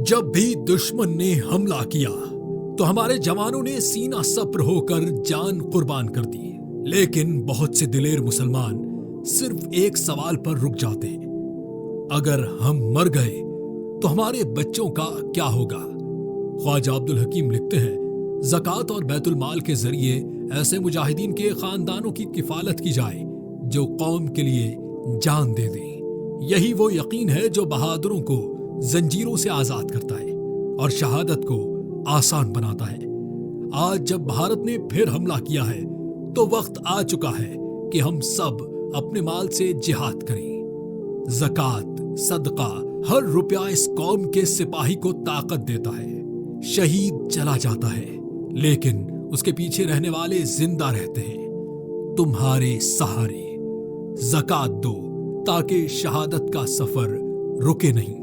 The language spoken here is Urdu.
جب بھی دشمن نے حملہ کیا تو ہمارے جوانوں نے سینہ سپر ہو کر جان قربان کر دی، لیکن بہت سے دلیر مسلمان صرف ایک سوال پر رک جاتے ہیں: اگر ہم مر گئے تو ہمارے بچوں کا کیا ہوگا؟ خواجہ عبدالحکیم لکھتے ہیں، زکوٰۃ اور بیت المال کے ذریعے ایسے مجاہدین کے خاندانوں کی کفالت کی جائے جو قوم کے لیے جان دے دیں۔ یہی وہ یقین ہے جو بہادروں کو زنجیروں سے آزاد کرتا ہے اور شہادت کو آسان بناتا ہے۔ آج جب بھارت نے پھر حملہ کیا ہے تو وقت آ چکا ہے کہ ہم سب اپنے مال سے جہاد کریں۔ زکوٰۃ، صدقہ، ہر روپیہ اس قوم کے سپاہی کو طاقت دیتا ہے۔ شہید چلا جاتا ہے لیکن اس کے پیچھے رہنے والے زندہ رہتے ہیں۔ تمہارے سہارے زکوٰۃ دو تاکہ شہادت کا سفر رکے نہیں۔